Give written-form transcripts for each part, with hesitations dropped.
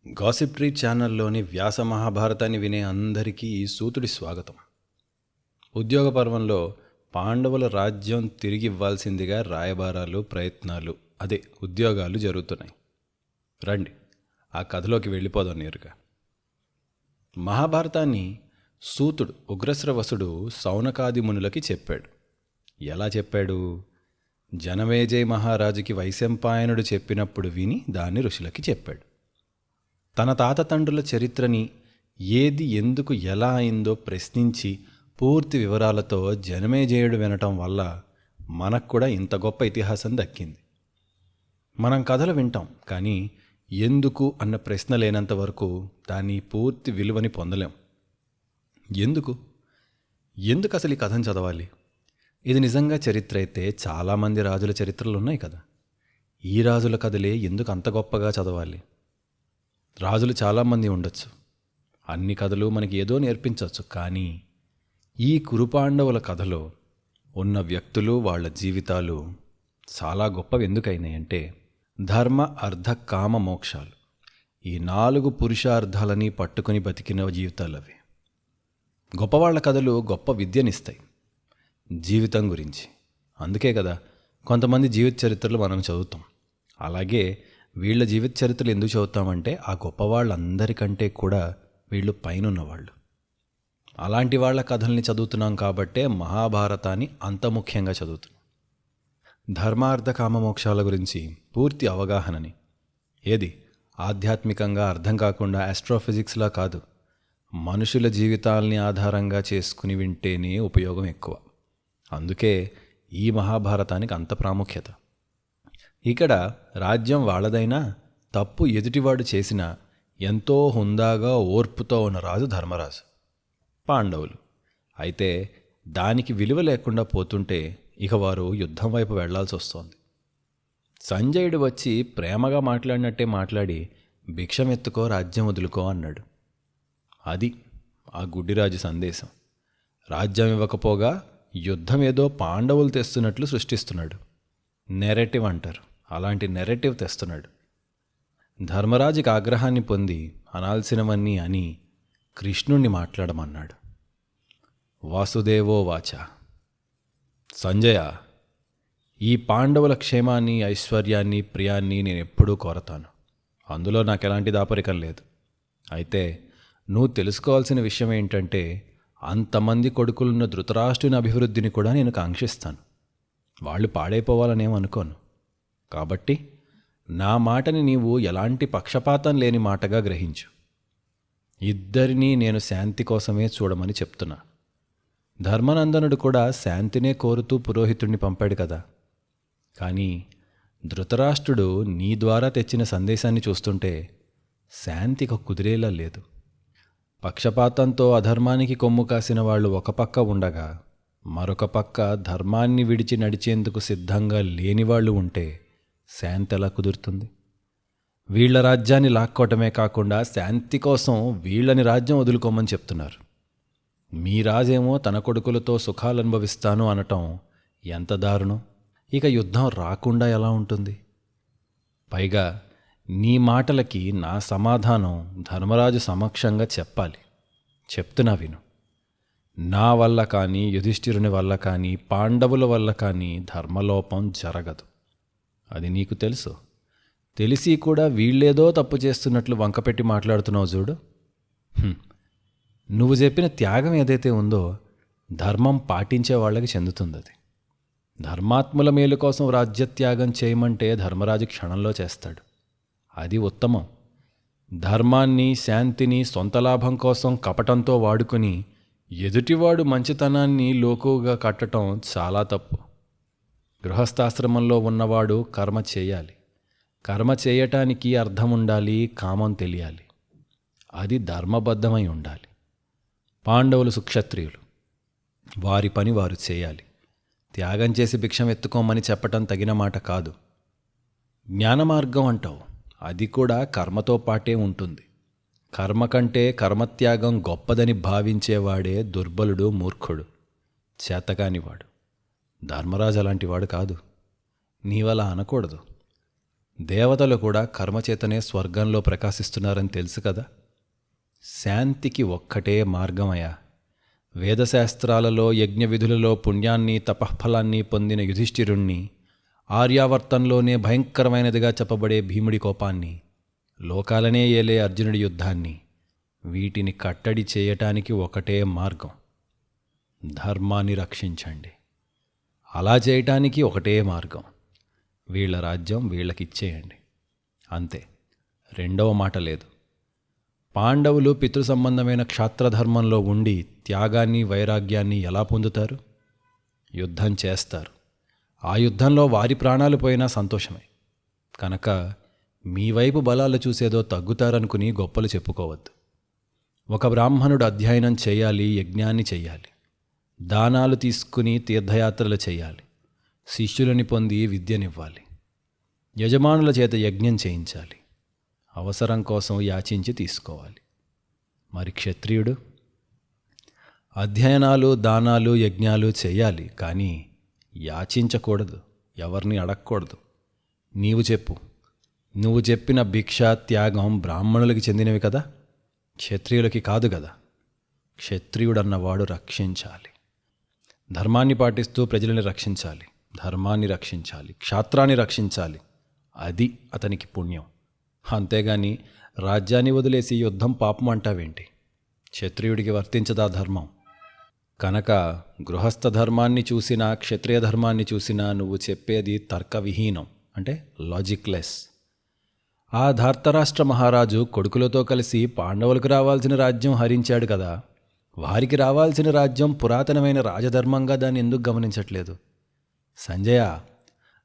Gossip tree ఛానల్లోని వ్యాస మహాభారతాన్ని వినే అందరికీ ఈ సూతుడి స్వాగతం. ఉద్యోగ పర్వంలో పాండవుల రాజ్యం తిరిగి ఇవ్వాల్సిందిగా రాయబారాలు, ప్రయత్నాలు, ఉద్యోగాలు జరుగుతున్నాయి. రండి ఆ కథలోకి వెళ్ళిపోదాం నేరుగా. మహాభారతాన్ని సూతుడు ఉగ్రశ్రవసుడు సౌనకాది మునులకి చెప్పాడు. ఎలా చెప్పాడు? జనమేజయ మహారాజుకి వైశంపాయనుడు చెప్పినప్పుడు విని దాన్ని ఋషులకి చెప్పాడు. తన తాతతండ్రుల చరిత్రని ఏది ఎందుకు ఎలా అయిందో ప్రశ్నించి పూర్తి వివరాలతో జనమేజయుడు వినటం వల్ల మనకు కూడా ఇంత గొప్ప ఇతిహాసం దక్కింది. మనం కథలు వింటాం, కానీ ఎందుకు అన్న ప్రశ్న లేనంత వరకు దాని పూర్తి విలువని పొందలేం. ఎందుకు ఎందుకు అసలు ఈ కథను చదవాలి? ఇది నిజంగా చరిత్ర అయితే చాలామంది రాజుల చరిత్రలు ఉన్నాయి కదా. ఈ రాజుల కథలే ఎందుకు అంత గొప్పగా చదవాలి? రాజులు చాలామంది ఉండొచ్చు, అన్ని కథలు మనకి ఏదో నేర్పించవచ్చు, కానీ ఈ కురుపాండవుల కథలో ఉన్న వ్యక్తులు, వాళ్ళ జీవితాలు చాలా గొప్పవి. ఎందుకైనాయంటే ధర్మ, అర్థ, కామ, మోక్షాలు, ఈ 4 పురుషార్థాలని పట్టుకుని బతికిన జీవితాలు అవి. గొప్పవాళ్ల కథలు గొప్ప విద్యనిస్తాయి జీవితం గురించి. అందుకే కదా కొంతమంది జీవిత చరిత్రలు మనం చదువుతాం. అలాగే వీళ్ళ జీవిత చరిత్రలు ఎందుకు చదువుతామంటే ఆ గొప్ప వాళ్ళందరికంటే కూడా వీళ్ళు పైనున్నవాళ్ళు. అలాంటి వాళ్ళ కథల్ని చదువుతున్నాం కాబట్టే మహాభారతాన్ని అంత ముఖ్యంగా చదువుతున్నాం. ధర్మార్థ కామ మోక్షాల గురించి పూర్తి అవగాహనని, ఏది ఆధ్యాత్మికంగా అర్థం కాకుండా ఆస్ట్రోఫిజిక్స్లా కాదు, మనుషుల జీవితాల్ని ఆధారంగా చేసుకుని వింటేనే ఉపయోగం ఎక్కువ. అందుకే ఈ మహాభారతానికి అంత ప్రాముఖ్యత. ఇక్కడ రాజ్యం వాళ్ళదైనా తప్పు ఎదుటివాడు చేసినా ఎంతో హుందాగా ఓర్పుతో ఉన్న రాజు ధర్మరాజు. పాండవులు అయితే దానికి విలువ లేకుండా పోతుంటే ఇక వారు యుద్ధం వైపు వెళ్లాల్సి వస్తోంది. సంజయుడు వచ్చి ప్రేమగా మాట్లాడినట్టే మాట్లాడి భిక్షమెత్తుకో, రాజ్యం వదులుకో అన్నాడు. అది ఆ గుడ్డిరాజు సందేశం. రాజ్యం ఇవ్వకపోగా యుద్ధం ఏదో పాండవులు తెస్తున్నట్లు సృష్టిస్తున్నాడు. నెరేటివ్ అంటారు, అలాంటి నెరేటివ్ తెస్తున్నాడు. ధర్మరాజుకి ఆగ్రహాన్ని పొంది అనాల్సినవన్నీ అని కృష్ణుణ్ణి మాట్లాడమన్నాడు. వాసుదేవో వాచ, సంజయ, ఈ పాండవుల క్షేమాన్ని, ఐశ్వర్యాన్ని, ప్రియాన్ని నేను ఎప్పుడూ కోరతాను. అందులో నాకు ఎలాంటి దాపరికం లేదు. అయితే నువ్వు తెలుసుకోవాల్సిన విషయం ఏంటంటే అంతమంది కొడుకులున్న ధృతరాష్ట్రుని అభివృద్ధిని కూడా నేను కాంక్షిస్తాను. వాళ్ళు పాడైపోవాలనేమనుకోను. కాబట్టి నా మాటని నీవు ఎలాంటి పక్షపాతం లేని మాటగా గ్రహించు. ఇద్దరినీ నేను శాంతి కోసమే చూడమని చెప్తున్నా. ధర్మనందనుడు కూడా శాంతినే కోరుతూ పురోహితుడిని పంపాడు కదా. కానీ ధృతరాష్ట్రుడు నీ ద్వారా తెచ్చిన సందేశాన్ని చూస్తుంటే శాంతికి కుదిరేలా లేదు. పక్షపాతంతో అధర్మానికి కొమ్ము కాసిన వాళ్ళు ఒక పక్క ఉండగా, మరొక పక్క ధర్మాన్ని విడిచి నడిచేందుకు సిద్ధంగా లేనివాళ్ళు ఉంటే శాంతి ఎలా కుదురుతుంది? వీళ్ల రాజ్యాన్ని లాక్కోవటమే కాకుండా శాంతి కోసం వీళ్ళని రాజ్యం వదులుకోమని చెప్తున్నారు. మీ రాజేమో తన కొడుకులతో సుఖాలు అనుభవిస్తాను అనటం ఎంత దారుణం! ఇక యుద్ధం రాకుండా ఎలా ఉంటుంది? పైగా నీ మాటలకి నా సమాధానం ధర్మరాజు సమక్షంగా చెప్పాలి. చెప్తున్నా విను. నా వల్ల కానీ, యుధిష్ఠిరుని వల్ల కానీ, పాండవుల వల్ల కానీ ధర్మలోపం జరగదు. అది నీకు తెలుసు. తెలిసి కూడా వీళ్ళేదో తప్పు చేస్తున్నట్లు వంకపెట్టి మాట్లాడుతున్నావు చూడు. నువ్వు చెప్పిన త్యాగం ఏదైతే ఉందో ధర్మం పాటించే వాళ్ళకి చెందుతుంది. అది ధర్మాత్ముల మేలు కోసం రాజ్యత్యాగం చేయమంటే ధర్మరాజు క్షణంలో చేస్తాడు. అది ఉత్తమం. ధర్మాన్ని, శాంతిని సొంత లాభం కోసం కపటంతో వాడుకొని ఎదుటివాడు మంచితనాన్ని లోకుగా కట్టడం చాలా తప్పు. గృహస్థాశ్రమంలో ఉన్నవాడు కర్మ చేయాలి. కర్మ చేయటానికి అర్థం ఉండాలి, కామం తెలియాలి. అది ధర్మబద్ధమై ఉండాలి. పాండవులు సుక్షత్రియులు, వారి పని వారు చేయాలి. త్యాగం చేసి భిక్షం ఎత్తుకోమని చెప్పటం తగిన మాట కాదు. జ్ఞానమార్గం అంటావు, అది కూడా కర్మతో పాటే ఉంటుంది. కర్మ కంటే కర్మత్యాగం గొప్పదని భావించేవాడే దుర్బలుడు, మూర్ఖుడు, చేతకానివాడు. ధర్మరాజు అలాంటివాడు కాదు. నీవలా అనకూడదు. దేవతలు కూడా కర్మచేతనే స్వర్గంలో ప్రకాశిస్తున్నారని తెలుసు కదా. శాంతికి ఒక్కటే మార్గమయ్యా. వేదశాస్త్రాలలో యజ్ఞ విధులలో పుణ్యాన్ని తపఃఫలాన్ని పొందిన యుధిష్ఠిరుణ్ణి, ఆర్యావర్తంలోనే భయంకరమైనదిగా చెప్పబడే భీముడి కోపాన్ని, లోకాలనే ఏలే అర్జునుడి యుద్ధాన్ని, వీటిని కట్టడి చేయటానికి ఒకటే మార్గం. ధర్మాన్ని రక్షించండి. అలా చేయటానికి ఒకటే మార్గం. వీళ్ళ రాజ్యం వీళ్ళకిచ్చేయండి. అంతే, రెండవ మాట లేదు. పాండవులు పితృ సంబంధమైన క్షాత్రధర్మంలో ఉండి త్యాగాన్ని వైరాగ్యాన్ని ఎలా పొందుతారు? యుద్ధం చేస్తారు. ఆ యుద్ధంలో వారి ప్రాణాలు పోయినా సంతోషమే. కనుక మీ వైపు బలాలు చూసేదో తగ్గుతారనుకుని గొప్పలు చెప్పుకోవద్దు. ఒక బ్రాహ్మణుడు అధ్యయనం చేయాలి, యజ్ఞాన్ని చెయ్యాలి, దానాలు తీసుకుని తీర్థయాత్రలు చేయాలి, శిష్యులని పొంది విద్యనివ్వాలి, యజమానుల చేత యజ్ఞం చేయించాలి, అవసరం కోసం యాచించి తీసుకోవాలి. మరి క్షత్రియుడు అధ్యయనాలు, దానాలు, యజ్ఞాలు చేయాలి, కానీ యాచించకూడదు, ఎవరిని అడగకూడదు. నీవు చెప్పు, నువ్వు చెప్పిన భిక్ష, త్యాగం బ్రాహ్మణులకి చెందినవి కదా, క్షత్రియులకి కాదు కదా. క్షత్రియుడన్నవాడు రక్షించాలి, ధర్మాన్ని పాటిస్తూ ప్రజలని రక్షించాలి, ధర్మాన్ని రక్షించాలి, క్షాత్రాన్ని రక్షించాలి. అది అతనికి పుణ్యం. అంతేగాని రాజ్యాన్ని వదిలేసి యుద్ధం పాపం అంటావేంటి? క్షత్రియుడికి వర్తించదా ధర్మం? కనుక గృహస్థ ధర్మాన్ని చూసినా క్షత్రియ ధర్మాన్ని చూసినా నువ్వు చెప్పేది తర్కవిహీనం, అంటే లాజిక్లెస్. ఆ ధార్తరాష్ట్ర మహారాజు కొడుకులతో కలిసి పాండవులకు రావాల్సిన రాజ్యం హరించాడు కదా. వారికి రావాల్సిన రాజ్యం పురాతనమైన రాజధర్మంగా దాన్ని ఎందుకు గమనించట్లేదు? సంజయ,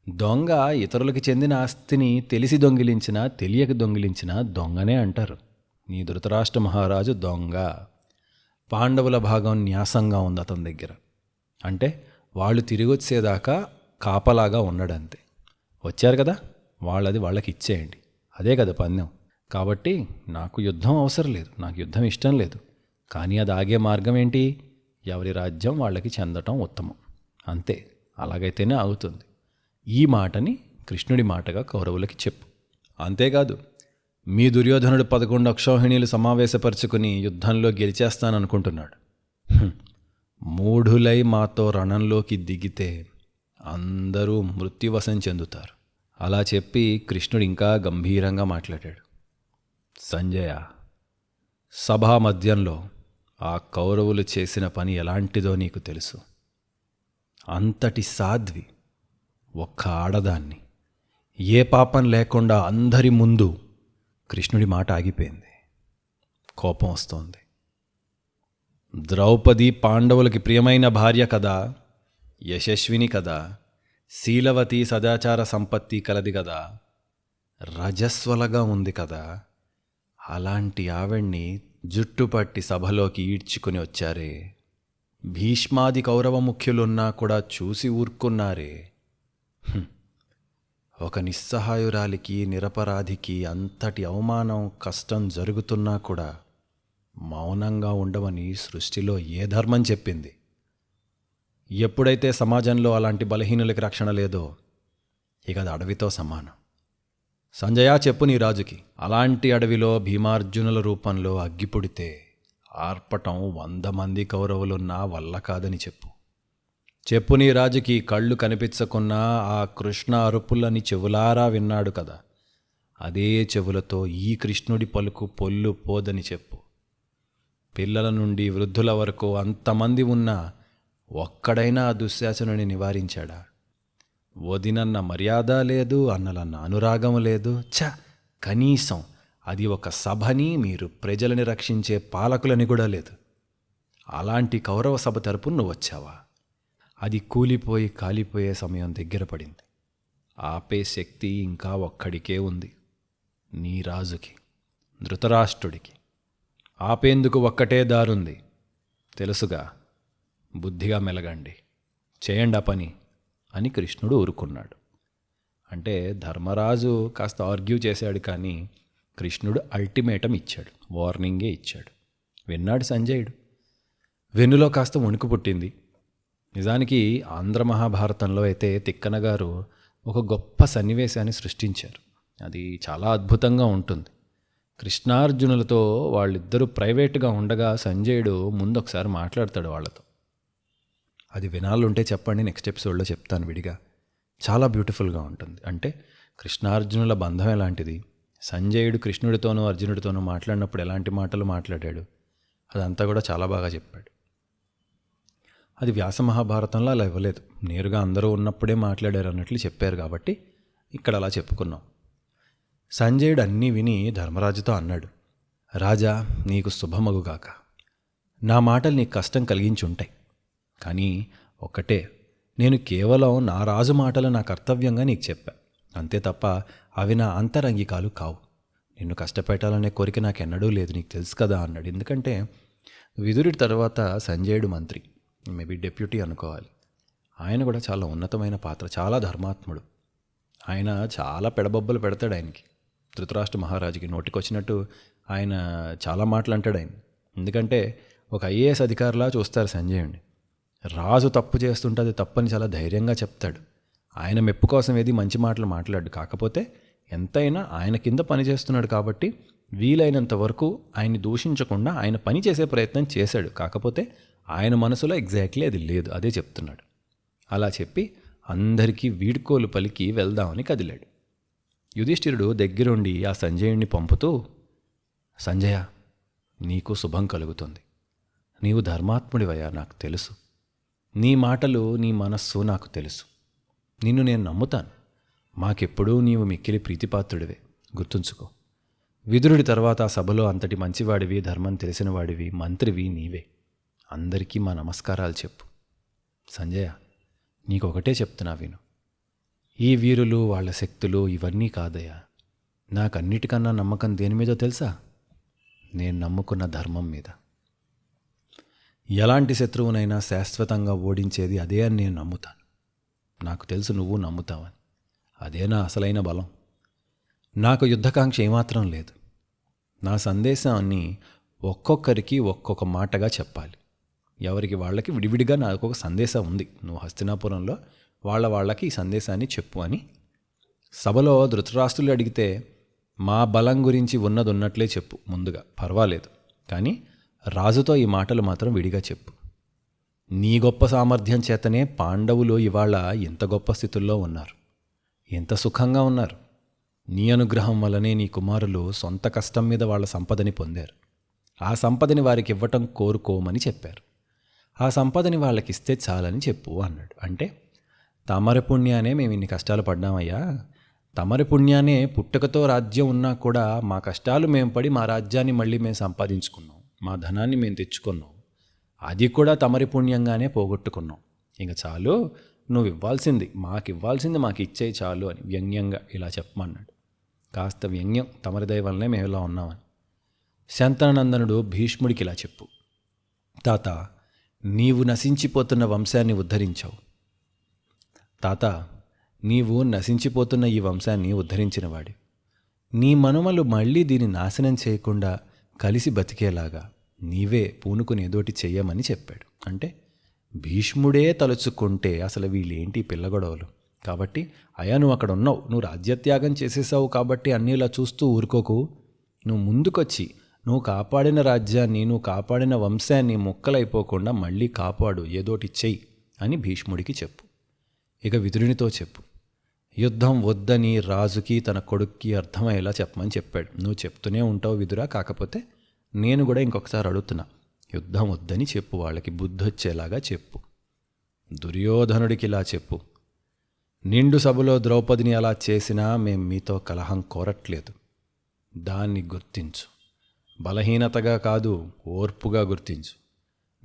దొంగ ఇతరులకి చెందిన ఆస్తిని తెలిసి దొంగిలించినా తెలియక దొంగిలించినా దొంగనే అంటారు. నీ ధృతరాష్ట్ర మహారాజు దొంగ. పాండవుల భాగం న్యాసంగా ఉంది అతని దగ్గర. అంటే వాళ్ళు తిరిగి వచ్చేదాకా కాపలాగా ఉన్నాడంతే. వచ్చారు కదా, వాళ్ళది వాళ్ళకి ఇచ్చేయండి. అదే కదా పందెం. కాబట్టి నాకు యుద్ధం అవసరం లేదు, నాకు యుద్ధం ఇష్టం లేదు. కానీ అది ఆగే మార్గం ఏంటి? ఎవరి రాజ్యం వాళ్ళకి చెందటం ఉత్తమం. అంతే, అలాగైతేనే ఆగుతుంది. ఈ మాటని కృష్ణుడి మాటగా కౌరవులకి చెప్పు. అంతేకాదు, మీ దుర్యోధనుడు 11 అక్షౌహిణీలు సమావేశపరుచుకుని యుద్ధంలో గెలిచేస్తాననుకుంటున్నాడు. మూఢులై మాతో రణంలోకి దిగితే అందరూ మృత్యువశం చెందుతారు. అలా చెప్పి కృష్ణుడు ఇంకా గంభీరంగా మాట్లాడాడు. సంజయ, సభా మధ్యంలో ఆ కౌరవులు చేసిన పని ఎలాంటిదో నీకు తెలుసు. అంతటి సాధ్వి ఒక్క ఆడదాన్ని, ఏ పాపం లేకుండా అందరి ముందు కృష్ణుడి మాట ఆగిపోయింది. కోపం వస్తోంది. ద్రౌపది పాండవులకి ప్రియమైన భార్య కదా, యశస్విని కదా, శీలవతి సదాచార సంపత్తి కలది కదా, రజస్వలగా ఉంది కదా. అలాంటి ఆవిడ్ని జుట్టుపట్టి సభలోకి ఈడ్చుకుని వచ్చారే. భీష్మాది కౌరవ ముఖ్యులున్నా కూడా చూసి ఊరుకున్నారే. ఒక నిస్సహాయురాలికి, నిరపరాధికి అంతటి అవమానం, కష్టం జరుగుతున్నా కూడా మౌనంగా ఉండవని సృష్టిలో ఏ ధర్మం చెప్పింది? ఎప్పుడైతే సమాజంలో అలాంటి బలహీనులకి రక్షణ లేదో ఇక అది అడవితో సమానం. సంజయ, చెప్పు నీ రాజుకి, అలాంటి అడవిలో భీమార్జునుల రూపంలో అగ్గిపుడితే ఆర్పటం 100 మంది కౌరవులున్నా వల్ల కాదని చెప్పు. చెప్పు నీ రాజుకి, కళ్ళు కనిపించకున్నా ఆ కృష్ణ అరుపులని చెవులారా విన్నాడు కదా, అదే చెవులతో ఈ కృష్ణుడి పలుకు పొల్లు పోదని చెప్పు. పిల్లల నుండి వృద్ధుల వరకు అంతమంది ఉన్నా ఒక్కడైనా ఆ దుశ్శాసనుని నివారించాడా? వదినన్న మర్యాద లేదు, అన్నలన్న అనురాగం లేదు. కనీసం అది ఒక సభని, మీరు ప్రజలని రక్షించే పాలకులని కూడా లేదు. అలాంటి కౌరవ సభ తరపున నువ్వు వచ్చావా? అది కూలిపోయి కాలిపోయే సమయం దగ్గర పడింది. ఆపే శక్తి ఇంకా ఒక్కడికే ఉంది, నీ రాజుకి, ధృతరాష్ట్రుడికి. ఆపేందుకు ఒక్కటే దారుంది, తెలుసుగా. బుద్ధిగా మెలగండి, చేయండి ఆ పని అని కృష్ణుడు ఊరుకున్నాడు. అంటే ధర్మరాజు కాస్త ఆర్గ్యూ చేశాడు, కానీ కృష్ణుడు అల్టిమేటం ఇచ్చాడు, వార్నింగే ఇచ్చాడు. విన్నాడు సంజయుడు. వెన్నులో కాస్త వణుకు పుట్టింది. నిజానికి ఆంధ్ర మహాభారతంలో అయితే తిక్కన గారు ఒక గొప్ప సన్నివేశాన్ని సృష్టించారు. అది చాలా అద్భుతంగా ఉంటుంది. కృష్ణార్జునులతో వాళ్ళిద్దరూ ప్రైవేట్గా ఉండగా సంజయుడు ముందు ఒకసారి మాట్లాడతాడు వాళ్ళతో. అది వినాలంటే చెప్పండి, నెక్స్ట్ ఎపిసోడ్లో చెప్తాను విడిగా. చాలా బ్యూటిఫుల్గా ఉంటుంది. అంటే కృష్ణార్జునుల బంధం ఎలాంటిది, సంజయుడు కృష్ణుడితోనూ అర్జునుడితోనూ మాట్లాడినప్పుడు ఎలాంటి మాటలు మాట్లాడాడు, అదంతా కూడా చాలా బాగా చెప్పాడు. అది వ్యాస మహాభారతంలో అలా ఇవ్వలేదు, నేరుగా అందరూ ఉన్నప్పుడే మాట్లాడారు అన్నట్లు చెప్పారు. కాబట్టి ఇక్కడ అలా చెప్పుకున్నాం. సంజయుడు అన్నీ విని ధర్మరాజుతో అన్నాడు, రాజా, నీకు శుభమగుగాక. నా మాటలు నీకు కష్టం కలిగించి ఉంటాయి, కానీ ఒక్కటే, నేను కేవలం నా రాజు మాటలు నా కర్తవ్యంగా నీకు చెప్పా, అంతే తప్ప అవి నా అంతరంగికాలు కావు. నిన్ను కష్టపెట్టాలనే కోరిక నాకెన్నడూ లేదు, నీకు తెలుసు కదా అన్నాడు. ఎందుకంటే విదురుడి తర్వాత సంజయుడు మంత్రి, మేబీ డెప్యూటీ అనుకోవాలి. ఆయన కూడా చాలా ఉన్నతమైన పాత్ర, చాలా ధర్మాత్ముడు. ఆయన చాలా పెడబొబ్బలు పెడతాడు ఆయనకి, ధృతరాష్ట్ర మహారాజుకి నోటికొచ్చినట్టు ఆయన చాలా మాటలు అంటాడు ఆయన. ఎందుకంటే ఒక ఐఏఎస్ అధికారిలా చూస్తారు సంజయుడిని. రాజు తప్పు చేస్తుంటే అది తప్పని చాలా ధైర్యంగా చెప్తాడు. ఆయన మెప్పు కోసం ఏది మంచి మాటలు మాట్లాడు. కాకపోతే ఎంతైనా ఆయన కింద పనిచేస్తున్నాడు కాబట్టి వీలైనంత వరకు ఆయన్ని దూషించకుండా ఆయన పని చేసే ప్రయత్నం చేశాడు. కాకపోతే ఆయన మనసులో ఎగ్జాక్ట్లీ అది లేదు, అదే చెప్తున్నాడు. అలా చెప్పి అందరికీ వీడ్కోలు పలికి వెళ్దామని కదిలాడు. యుధిష్ఠిరుడు దగ్గరుండి ఆ సంజయుడిని పంపుతూ, సంజయ, నీకు శుభం కలుగుతుంది. నీవు ధర్మాత్ముడివయ్యా, నాకు తెలుసు. నీ మాటలు, నీ మనస్సు నాకు తెలుసు. నిన్ను నేను నమ్ముతాను. మాకెప్పుడూ నీవు మిక్కిలి ప్రీతిపాత్రుడివే, గుర్తుంచుకో. విదురుడి తర్వాత ఆ సభలో అంతటి మంచివాడివి, ధర్మం తెలిసినవాడివి, మంత్రివి నీవే. అందరికీ మా నమస్కారాలు చెప్పు. సంజయ, నీకొకటే చెప్తున్నా విను. ఈ వీరులు, వాళ్ళ శక్తులు ఇవన్నీ కాదయ్యా. నాకన్నిటికన్నా నమ్మకం దేని మీదో తెలుసా? నేను నమ్ముకున్న ధర్మం మీద. ఎలాంటి శత్రువునైనా శాశ్వతంగా ఓడించేది అదే అని నేను నమ్ముతాను. నాకు తెలుసు నువ్వు నమ్ముతావని. అదే నా అసలైన బలం. నాకు యుద్ధకాంక్ష ఏమాత్రం లేదు. నా సందేశాన్ని ఒక్కొక్కరికి ఒక్కొక్క మాటగా చెప్పాలి. ఎవరికి వాళ్ళకి విడివిడిగా నాకు ఒక సందేశం ఉంది. నువ్వు హస్తినాపురంలో వాళ్ళకి ఈ సందేశాన్ని చెప్పు అని. సభలో ధృతరాష్ట్రులు అడిగితే మా బలం గురించి ఉన్నది ఉన్నట్లే చెప్పు ముందుగా, పర్వాలేదు. కానీ రాజుతో ఈ మాటలు మాత్రం విడిగా చెప్పు. నీ గొప్ప సామర్థ్యం చేతనే పాండవులు ఇవాళ ఎంత గొప్ప స్థితుల్లో ఉన్నారు, ఎంత సుఖంగా ఉన్నారు. నీ అనుగ్రహం వల్లనే నీ కుమారులు సొంత కష్టం మీద వాళ్ళ సంపదని పొందారు. ఆ సంపదని వారికి ఇవ్వటం కోరుకోమని చెప్పారు. ఆ సంపదని వాళ్ళకిస్తే చాలని చెప్పు అన్నాడు. అంటే తమరి పుణ్యానే మేము ఇన్ని కష్టాలు పడ్డామయ్యా. తమరి పుణ్యానే పుట్టుకతో రాజ్యం ఉన్నా కూడా మా కష్టాలు మేము పడి మా రాజ్యాన్ని మళ్ళీ మేము సంపాదించుకున్నాం, మా ధనాన్ని మేము తెచ్చుకున్నాం. అది కూడా తమరి పుణ్యంగానే పోగొట్టుకున్నాం. ఇంక చాలు, నువ్వు ఇవ్వాల్సింది మాకు ఇచ్చేయి చాలు అని వ్యంగ్యంగా ఇలా చెప్పమన్నాడు. కాస్త వ్యంగ్యం, తమరి దయ వల్లనే మేము ఇలా ఉన్నామని. శంతనందనుడు భీష్ముడికి ఇలా చెప్పు. తాత, నీవు నశించిపోతున్న వంశాన్ని ఉద్ధరించావు. తాత, నీవు నశించిపోతున్న ఈ వంశాన్ని ఉద్ధరించినవాడి. నీ మనుమలు మళ్ళీ దీన్ని నాశనం చేయకుండా కలిసి బతికేలాగా నీవే పూనుకుని ఏదోటి చెయ్యమని చెప్పాడు. అంటే భీష్ముడే తలుచుకుంటే అసలు వీళ్ళేంటి పిల్లగొడవలు. కాబట్టి అయ్యా, నువ్వు అక్కడ ఉన్నావు, నువ్వు రాజ్యత్యాగం చేసేసావు కాబట్టి అన్నీ ఇలా చూస్తూ ఊరుకోకు. నువ్వు ముందుకొచ్చి నువ్వు కాపాడిన రాజ్యాన్ని, నువ్వు కాపాడిన వంశాన్ని ముక్కలైపోకుండా మళ్ళీ కాపాడు, ఏదోటి చెయ్యి అని భీష్ముడికి చెప్పు. ఇక విదురునితో చెప్పు. యుద్ధం వద్దని రాజుకి తన కొడుక్కి అర్థమయ్యేలా చెప్పమని చెప్పాడు. నువ్వు చెప్తూనే ఉంటావు విదురా, కాకపోతే నేను కూడా ఇంకొకసారి అడుగుతున్నా, యుద్ధం వద్దని చెప్పు, వాళ్ళకి బుద్ధి వచ్చేలాగా చెప్పు. దుర్యోధనుడికి ఇలా చెప్పు. నిండు సభలో ద్రౌపదిని అలా చేసినా మేం మీతో కలహం కోరట్లేదు. దాన్ని గుర్తించు. బలహీనతగా కాదు, ఓర్పుగా గుర్తించు.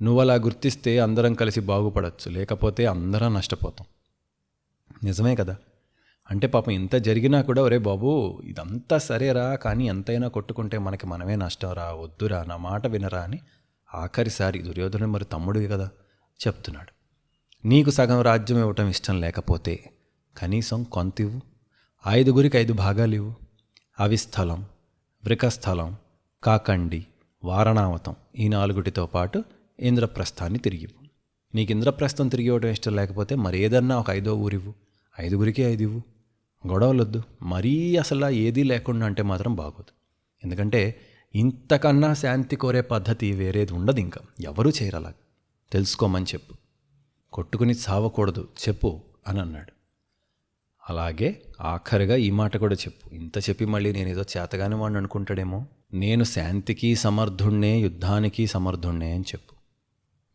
నువ్వు అలా గుర్తిస్తే అందరం కలిసి బాగుపడచ్చు, లేకపోతే అందరం నష్టపోతాం. నిజమే కదా? అంటే పాపం ఇంత జరిగినా కూడా, ఒరే బాబు ఇదంతా సరేరా, కానీ ఎంతైనా కొట్టుకుంటే మనకి మనమే నష్టం రా, వద్దురా, నా మాట వినరా అని ఆఖరిసారి దుర్యోధనుడు, మరి తమ్ముడివి కదా, చెప్తున్నాడు. నీకు సగం రాజ్యం ఇవ్వటం ఇష్టం లేకపోతే కనీసం కొంత ఇవ్వు. 5గురికి 5 భాగాలు ఇవ్వు. అవి స్థలం, వృకస్థలం, కాకండి, వారణావతం, ఈ 4టితో పాటు ఇంద్రప్రస్థాన్ని తిరిగివ్వు. నీకు ఇంద్రప్రస్థం తిరిగి ఇవ్వడం ఇష్టం లేకపోతే మరి ఏదన్నా ఒక 5వ ఊరివ్వు. 5గురికి 5 ఇవ్వు. గొడవలొద్దు, మరీ అసలు ఏదీ లేకుండా అంటే మాత్రం బాగోదు. ఎందుకంటే ఇంతకన్నా శాంతి కోరే పద్ధతి వేరేది ఉండదు, ఇంకా ఎవరూ చేయరు అలా. తెలుసుకోమని చెప్పు, కొట్టుకుని చావకూడదు చెప్పు అని అన్నాడు. అలాగే ఆఖరిగా ఈ మాట కూడా చెప్పు. ఇంత చెప్పి మళ్ళీ నేను ఏదో చేతగాని వాడిని అనుకుంటాడేమో, నేను శాంతికి సమర్థుణ్ణే, యుద్ధానికి సమర్థుణ్ణే అని చెప్పు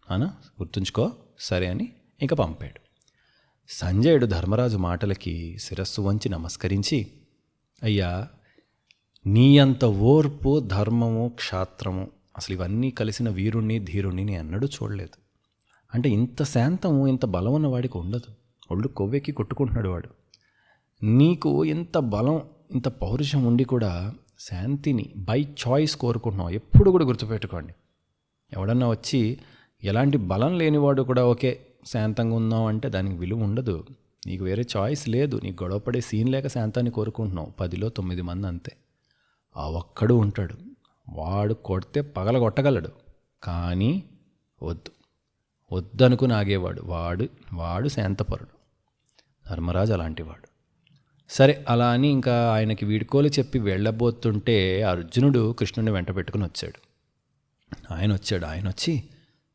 అనా, గుర్తుంచుకో సరే అని ఇంక పంపాడు. సంజయుడు ధర్మరాజు మాటలకి శిరస్సు వంచి నమస్కరించి, అయ్యా, నీ అంత ఓర్పు, ధర్మము, క్షాత్రము అసలు ఇవన్నీ కలిసిన వీరుణ్ణి, ధీరుణ్ణి నేను ఎన్నడూ చూడలేదు. అంటే ఇంత శాంతము, ఇంత బలం ఉన్న వాడికి ఉండదు. ఒళ్ళు కొవ్వెక్కి కొట్టుకుంటున్నాడు వాడు. నీకు ఇంత బలం, ఇంత పౌరుషం ఉండి కూడా శాంతిని బై చాయిస్ కోరుకుంటున్నావు. ఎప్పుడు కూడా గుర్తుపెట్టుకోండి, ఎవడన్నా వచ్చి ఎలాంటి బలం లేనివాడు కూడా ఓకే శాంతంగా ఉందాం అంటే దానికి విలువ ఉండదు. నీకు వేరే చాయిస్ లేదు. నీకు గొడవపడే సీన్ లేక శాంతాన్ని కోరుకుంటున్నావు. 10లో 9 మంది అంతే. ఆ ఒక్కడు ఉంటాడు, వాడు కొడితే పగల కొట్టగలడు, కానీ వద్దనుకుని ఆగేవాడు వాడు శాంతపరుడు. ధర్మరాజు అలాంటివాడు. సరే అలా అని ఇంకా ఆయనకి వీడుకోలు చెప్పి వెళ్ళబోతుంటే అర్జునుడు కృష్ణుని వెంట పెట్టుకుని వచ్చాడు. ఆయన వచ్చి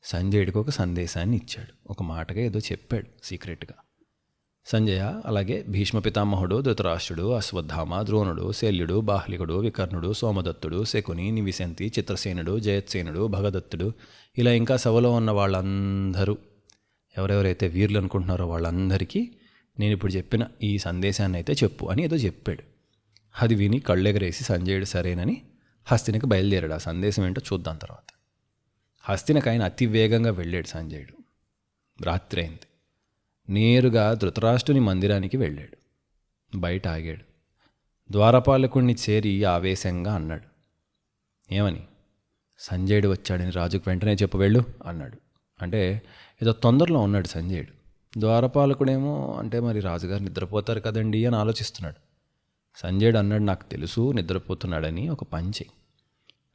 సంజయుడికి ఒక సందేశాన్ని ఇచ్చాడు. ఒక మాటగా ఏదో చెప్పాడు సీక్రెట్గా. సంజయ, అలాగే భీష్మ పితామహుడు, ధృతరాష్ట్రుడు, అశ్వత్థామ, ద్రోణుడు, శల్యుడు, బాహ్లికుడు, వికర్ణుడు, సోమదత్తుడు, శకుని, నివిశంతి, చిత్రసేనుడు, జయత్సేనుడు, భగదత్తుడు, ఇలా ఇంకా సభలో ఉన్న వాళ్ళందరూ ఎవరెవరైతే వీరులు అనుకుంటున్నారో వాళ్ళందరికీ నేను ఇప్పుడు చెప్పిన ఈ సందేశాన్ని అయితే చెప్పు అని ఏదో చెప్పాడు. అది విని కళ్ళెగరేసి సంజయుడు సరేనని హస్తినకి బయలుదేరాడు. ఆ సందేశం ఏంటో చూద్దాం తర్వాత. హస్తినకు ఆయన అతి వేగంగా వెళ్ళాడు సంజయుడు. రాత్రి అయింది. నేరుగా ధృతరాష్ట్రుని మందిరానికి వెళ్ళాడు. బయట ఆగాడు. ద్వారపాలకుణ్ణి చేరి ఆవేశంగా అన్నాడు. ఏమని? సంజయుడు వచ్చాడని రాజుకు వెంటనే చెప్పు వెళ్ళు అన్నాడు. అంటే ఏదో తొందరలో ఉన్నాడు సంజయుడు. ద్వారపాలకుడేమో అంటే మరి రాజుగారు నిద్రపోతారు కదండి అని ఆలోచిస్తున్నాడు. సంజయుడు అన్నాడు, నాకు తెలుసు నిద్రపోతున్నాడని, ఒక పంచి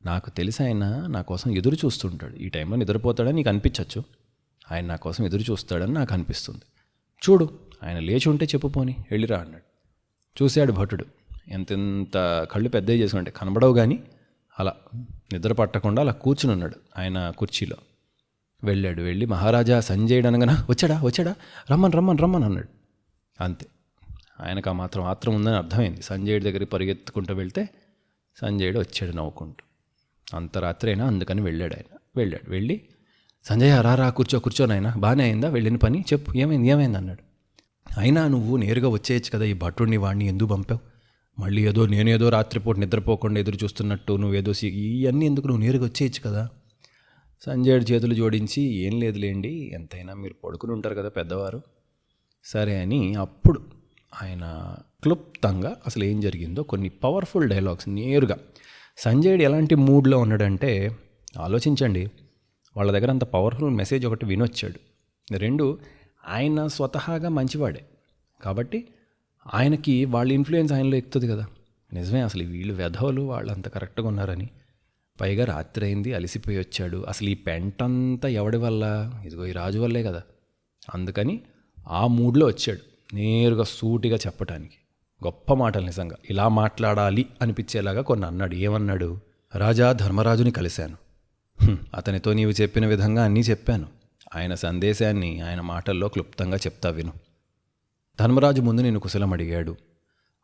నాకు తెలిసి ఆయన నా కోసం ఎదురు చూస్తుంటాడు. ఈ టైంలో నిద్రపోతాడని నీకు అనిపించవచ్చు, ఆయన నా కోసం ఎదురు చూస్తాడని నాకు అనిపిస్తుంది. చూడు, ఆయన లేచి ఉంటే చెప్పుపోని వెళ్ళిరా అన్నాడు. చూశాడు భటుడు. ఎంతెంత కళ్ళు పెద్దవి చేసుకుంటే కనబడవు, కానీ అలా నిద్ర పట్టకుండా అలా కూర్చుని ఉన్నాడు ఆయన కుర్చీలో. వెళ్ళి మహారాజా సంజయుడు అనగానే వచ్చాడా రమ్మన్ అన్నాడు. అంతే. ఆయనకు ఆ మాత్రం ఆత్రం ఉందని అర్థమైంది. సంజయుడి దగ్గరికి పరిగెత్తుకుంటూ వెళ్తే సంజయుడు వచ్చాడు నవ్వుకుంటూ. అంత రాత్రి అయినా అందుకని వెళ్ళాడు. వెళ్ళి సంజయ్ రా కూర్చో నాయనా, బాగానే అయిందా వెళ్ళిన పని, చెప్పు ఏమైంది అన్నాడు. అయినా నువ్వు నేరుగా వచ్చేయచ్చు కదా, ఈ భటుడిని వాడిని ఎందుకు పంపావు? మళ్ళీ నేనేదో రాత్రిపూట నిద్రపోకుండా ఎదురు చూస్తున్నట్టు నువ్వేదో ఇవన్నీ ఎందుకు, నువ్వు నేరుగా వచ్చేయచ్చు కదా. సంజయుడు చేతులు జోడించి, ఏం లేదులేండి, ఎంతైనా మీరు పడుకుని ఉంటారు కదా పెద్దవారు, సరే అని. అప్పుడు ఆయన క్లుప్తంగా అసలు ఏం జరిగిందో కొన్ని పవర్ఫుల్ డైలాగ్స్ నేరుగా. సంజయుడు ఎలాంటి మూడ్లో ఉన్నాడంటే ఆలోచించండి. వాళ్ళ దగ్గర అంత పవర్ఫుల్ మెసేజ్ ఒకటి వినొచ్చాడు. 2, ఆయన స్వతహాగా మంచివాడే కాబట్టి ఆయనకి వాళ్ళ ఇన్ఫ్లుయెన్స్ ఆయనలో ఎక్కుతుంది కదా. నిజమే, అసలు వీళ్ళు వెధవలు, వాళ్ళు అంత కరెక్ట్గా ఉన్నారని. పైగా రాత్రి అయింది, అలసిపోయి వచ్చాడు. అసలు ఈ పెంటంతా ఎవడి వల్ల? ఇదిగో ఈ రాజు వల్లే కదా. అందుకని ఆ మూడ్లో వచ్చాడు నేరుగా సూటిగా చెప్పటానికి. గొప్ప మాటలు నిజంగా. ఇలా మాట్లాడాలి అనిపించేలాగా కొన్ని అన్నాడు. ఏమన్నాడు? రాజా, ధర్మరాజుని కలిశాను. అతనితో నీవు చెప్పిన విధంగా అన్నీ చెప్పాను. ఆయన సందేశాన్ని ఆయన మాటల్లో క్లుప్తంగా చెప్తా విను. ధర్మరాజు ముందు నేను కుశలం అడిగాడు.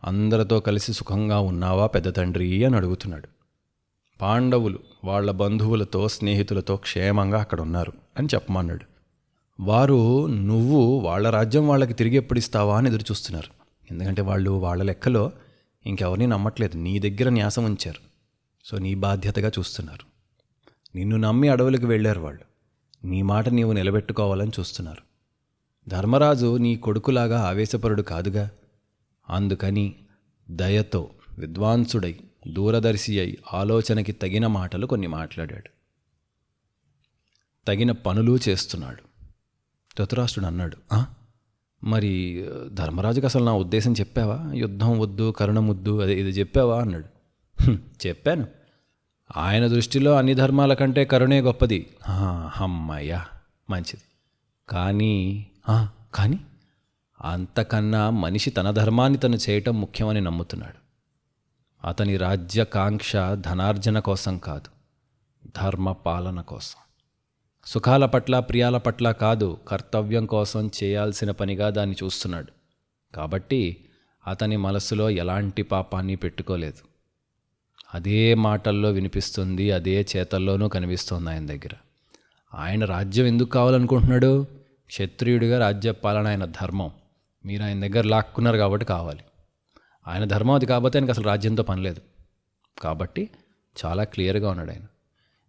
అందరితో కలిసి సుఖంగా ఉన్నావా పెద్ద తండ్రి అని అడుగుతున్నాడు. పాండవులు వాళ్ళ బంధువులతో స్నేహితులతో క్షేమంగా అక్కడ ఉన్నారు అని చెప్పమన్నాడు. వారు నువ్వు వాళ్ళ రాజ్యం వాళ్ళకి తిరిగి ఎప్పుడు ఇస్తావా అని ఎదురు చూస్తున్నారు. ఎందుకంటే వాళ్ళు వాళ్ళ లెక్కలో ఇంకెవరిని నమ్మట్లేదు, నీ దగ్గర న్యాసం ఉంచారు. సో నీ బాధ్యతగా చూస్తున్నారు. నిన్ను నమ్మి అడవులకు వెళ్ళారు వాళ్ళు. నీ మాట నీవు నిలబెట్టుకోవాలని చూస్తున్నారు. ధర్మరాజు నీ కొడుకులాగా ఆవేశపరుడు కాదుగా. అందుకని దయతో విద్వాంసుడై దూరదర్శి అయి ఆలోచనకి తగిన మాటలు కొన్ని మాట్లాడాడు. తగిన పనులు చేస్తున్నాడు. ధృతరాష్ట్రుడు అన్నాడు, మరి ధర్మరాజుకి అసలు నా ఉద్దేశం చెప్పావా? యుద్ధం వద్దు, కరుణం వద్దు, అదే ఇది చెప్పావా అన్నాడు. చెప్పాను. ఆయన దృష్టిలో అన్ని ధర్మాల కంటే కరుణే గొప్పది. అమ్మయ్యా, మంచిది. కానీ అంతకన్నా మనిషి తన ధర్మాన్ని తను చేయటం ముఖ్యమని నమ్ముతున్నాడు. అతని రాజ్యకాంక్ష ధనార్జన కోసం కాదు, ధర్మ పాలన కోసం. సుఖాల పట్ల ప్రియాల పట్ల కాదు, కర్తవ్యం కోసం చేయాల్సిన పనిగా దాన్ని చూస్తున్నాడు. కాబట్టి అతని మనసులో ఎలాంటి పాపాన్ని పెట్టుకోలేదు. అదే మాటల్లో వినిపిస్తుంది, అదే చేతల్లోనూ కనిపిస్తుంది ఆయన దగ్గర. ఆయన రాజ్యం ఎందుకు కావాలనుకుంటున్నాడు? క్షత్రియుడిగా రాజ్యపాలన ఆయన ధర్మం. మీరు ఆయన దగ్గర లాక్కున్నారు కాబట్టి కావాలి. ఆయన ధర్మం అది కాబట్టి ఆయనకు అసలు రాజ్యంతో పని లేదు. కాబట్టి చాలా క్లియర్గా ఉన్నాడు ఆయన.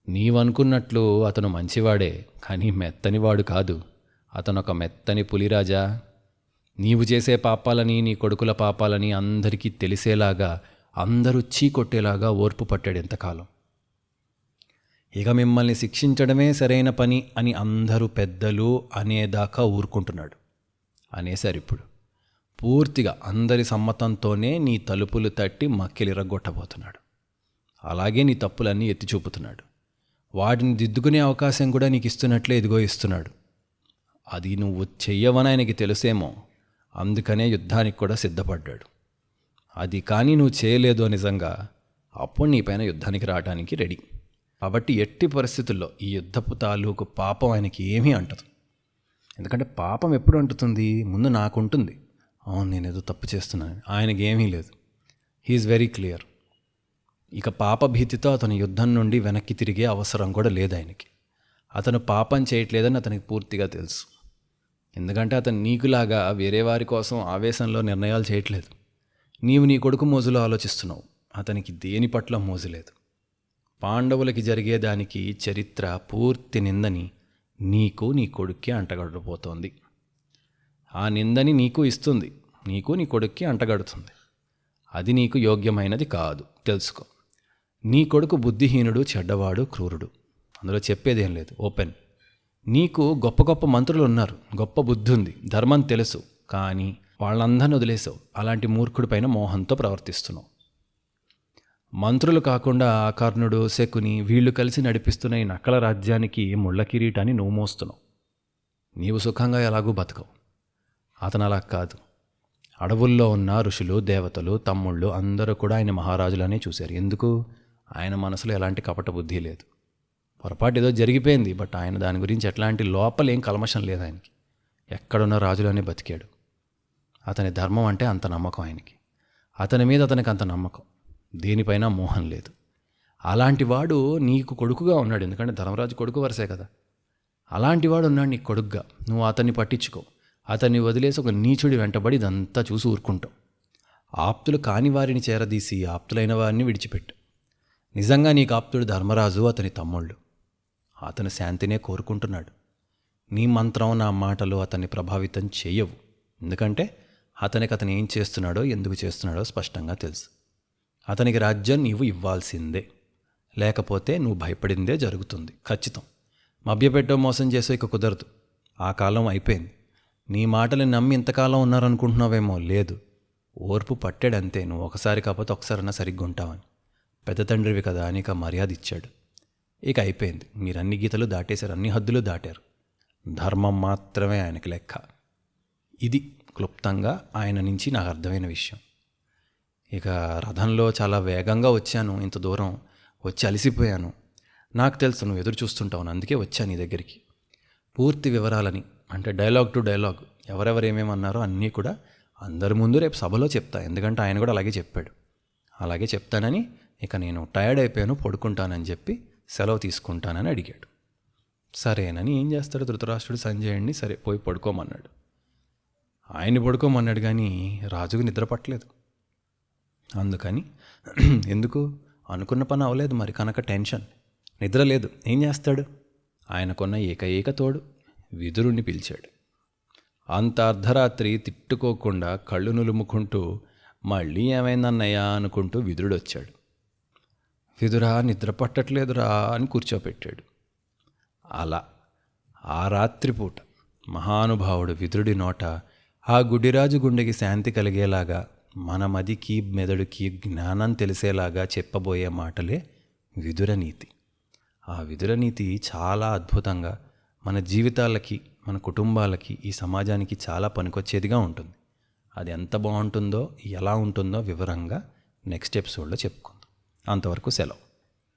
నీవనుకున్నట్లు అతను మంచివాడే, కానీ మెత్తనివాడు కాదు. అతను ఒక మెత్తని పులిరాజా. నీవు చేసే పాపాలని, నీ కొడుకుల పాపాలని అందరికీ తెలిసేలాగా, అందరూ చీకొట్టేలాగా ఓర్పు పట్టాడు ఎంతకాలం. ఇక మిమ్మల్ని శిక్షించడమే సరైన పని అని అందరూ పెద్దలు అనేదాకా ఊరుకుంటున్నాడు. అనేసారు ఇప్పుడు. పూర్తిగా అందరి సమ్మతంతోనే నీ తలుపులు తట్టి మక్కిలిరగొట్టబోతున్నాడు. అలాగే నీ తప్పులన్నీ ఎత్తి చూపుతున్నాడు. వాటిని దిద్దుకునే అవకాశం కూడా నీకు ఇస్తున్నట్లే ఇదిగో ఇస్తున్నాడు. అది నువ్వు చెయ్యవని ఆయనకి తెలుసేమో, అందుకనే యుద్ధానికి కూడా సిద్ధపడ్డాడు. అది కానీ నువ్వు చేయలేదు నిజంగా, అప్పుడు నీపైన యుద్ధానికి రావడానికి రెడీ. కాబట్టి ఎట్టి పరిస్థితుల్లో ఈ యుద్ధపు తాలూకు పాపం ఆయనకి ఏమీ అంటదు. ఎందుకంటే పాపం ఎప్పుడు అంటుతుంది? ముందు నాకుంటుంది, అవును నేనేదో తప్పు చేస్తున్నాను. ఆయనకి ఏమీ లేదు. He's very clear. ఇక పాప భీతితో అతను యుద్ధం నుండి వెనక్కి తిరిగే అవసరం కూడా లేదు ఆయనకి. అతను పాపం చేయట్లేదని అతనికి పూర్తిగా తెలుసు. ఎందుకంటే అతను నీకులాగా వేరే వారి కోసం ఆవేశంలో నిర్ణయాలు చేయట్లేదు. నీవు నీ కొడుకు మోజులో ఆలోచిస్తున్నావు, అతనికి దేని పట్ల మోజు లేదు. పాండవులకి జరిగేదానికి చరిత్ర పూర్తి నిందని నీకు నీ కొడుక్కి అంటగడపోతోంది. ఆ నిందని నీకు ఇస్తుంది, నీకు నీ కొడుక్కి అంటగడుతుంది. అది నీకు యోగ్యమైనది కాదు, తెలుసుకో. నీ కొడుకు బుద్ధిహీనుడు, చెడ్డవాడు, క్రూరుడు. అందులో చెప్పేదేం లేదు, ఓపెన్. నీకు గొప్ప గొప్ప మంత్రులు ఉన్నారు, గొప్ప బుద్ధి ఉంది, ధర్మం తెలుసు, కానీ వాళ్ళందరిని వదిలేసావు. అలాంటి మూర్ఖుడి పైన మోహంతో ప్రవర్తిస్తున్నావు. మంత్రులు కాకుండా ఆకర్ణుడు, శకుని వీళ్ళు కలిసి నడిపిస్తున్న ఈ నక్కల రాజ్యానికి ముళ్ళ కిరీటాన్ని నువ్వు మోస్తున్నావు. నీవు సుఖంగా ఎలాగూ బతకవు. అతను అలా కాదు. అడవుల్లో ఉన్న ఋషులు, దేవతలు, తమ్ముళ్ళు అందరూ కూడా ఆయన మహారాజులనే చూశారు. ఎందుకు? ఆయన మనసులో ఎలాంటి కపట బుద్ధి లేదు. పొరపాటు ఏదో జరిగిపోయింది, బట్ ఆయన దాని గురించి ఎట్లాంటి లోపలేం కల్మషం లేదు ఆయనకి. ఎక్కడున్న రాజులోనే బతికాడు. అతని ధర్మం అంటే అంత నమ్మకం ఆయనకి. అతని మీద అతనికి అంత నమ్మకం, దేనిపైన మోహం లేదు. అలాంటి వాడు నీకు కొడుకుగా ఉన్నాడు, ఎందుకంటే ధర్మరాజు కొడుకు వరసే కదా. అలాంటి వాడు ఉన్నాడు నీకు కొడుకుగా. నువ్వు అతన్ని పట్టించుకో. అతన్ని వదిలేసి ఒక నీచుడి వెంటబడి ఇదంతా చూసి ఊరుకుంటావు. ఆప్తులు కాని వారిని చేరదీసి ఆప్తులైన వారిని విడిచిపెట్టు. నిజంగా నీకు ఆప్తుడు ధర్మరాజు, అతని తమ్ముళ్ళు. అతను శాంతినే కోరుకుంటున్నాడు. నీ మంత్రం, నా మాటలు అతన్ని ప్రభావితం చేయవు. ఎందుకంటే అతను ఏం చేస్తున్నాడో, ఎందుకు చేస్తున్నాడో స్పష్టంగా తెలుసు. అతనికి రాజ్యం నీవు ఇవ్వాల్సిందే, లేకపోతే నువ్వు భయపడిందే జరుగుతుంది ఖచ్చితం. మభ్యపెట్టో మోసం చేసో ఇక కుదరదు. ఆ కాలం అయిపోయింది. నీ మాటలు నమ్మి ఇంతకాలం ఉన్నారనుకుంటున్నావేమో, లేదు. ఓర్పు పట్టాడంతే. నువ్వు ఒకసారి కాకపోతే ఒకసారన్నా సరిగ్గా ఉంటావని. పెద్ద తండ్రివి కదా అని ఇక మర్యాద ఇచ్చాడు. ఇక అయిపోయింది. మీరు అన్ని గీతలు దాటేశారు, అన్ని హద్దులు దాటారు. ధర్మం మాత్రమే ఆయనకి లెక్క. ఇది క్లుప్తంగా ఆయన నుంచి నాకు అర్థమైన విషయం. ఇక రథంలో చాలా వేగంగా వచ్చాను, ఇంత దూరం వచ్చి అలసిపోయాను. నాకు తెలుసు నువ్వు ఎదురు చూస్తుంటావు, అందుకే వచ్చాను నీ దగ్గరికి. పూర్తి వివరాలని, అంటే డైలాగ్ టు డైలాగ్ ఎవరెవరు ఏమేమన్నారో అన్నీ కూడా అందరి ముందు రేపు సభలో చెప్తా. ఎందుకంటే ఆయన కూడా అలాగే చెప్పాడు. అలాగే చెప్తానని, ఇక నేను టయర్డ్ అయిపోయాను, పడుకుంటానని చెప్పి సెలవు తీసుకుంటానని అడిగాడు. సరేనని ఏం చేస్తాడు ధృతరాష్ట్రుడు? సంజయుడిని సరే పోయి పడుకోమన్నాడు. ఆయన్ని పడుకోమన్నాడు, కానీ రాజుకు నిద్ర పట్టలేదు. అందుకని ఎందుకు అనుకున్న పని అవ్వలేదు మరి కనుక టెన్షన్, నిద్ర లేదు. ఏం చేస్తాడు? ఆయనకున్న ఏకైక తోడు విదురుణ్ణి పిలిచాడు. అంత అర్ధరాత్రి తిట్టుకోకుండా కళ్ళు నులుముకుంటూ మళ్ళీ ఏమైందన్నయ్యా అనుకుంటూ విదురుడు వచ్చాడు. విదురా నిద్ర పట్టట్లేదురా అని కూర్చోపెట్టాడు. అలా ఆ రాత్రిపూట మహానుభావుడు విదురుడి నోట ఆ గుడిరాజు గుండెకి శాంతి కలిగేలాగా, మన మదికి మెదడుకి జ్ఞానం తెలిసేలాగా చెప్పబోయే మాటలే విదురనీతి. ఆ విదురనీతి చాలా అద్భుతంగా మన జీవితాలకి, మన కుటుంబాలకి, ఈ సమాజానికి చాలా పనికొచ్చేదిగా ఉంటుంది. అది ఎంత బాగుంటుందో, ఎలా ఉంటుందో వివరంగా నెక్స్ట్ ఎపిసోడ్లో చెప్పుకుందాం. అంతవరకు సెలవు.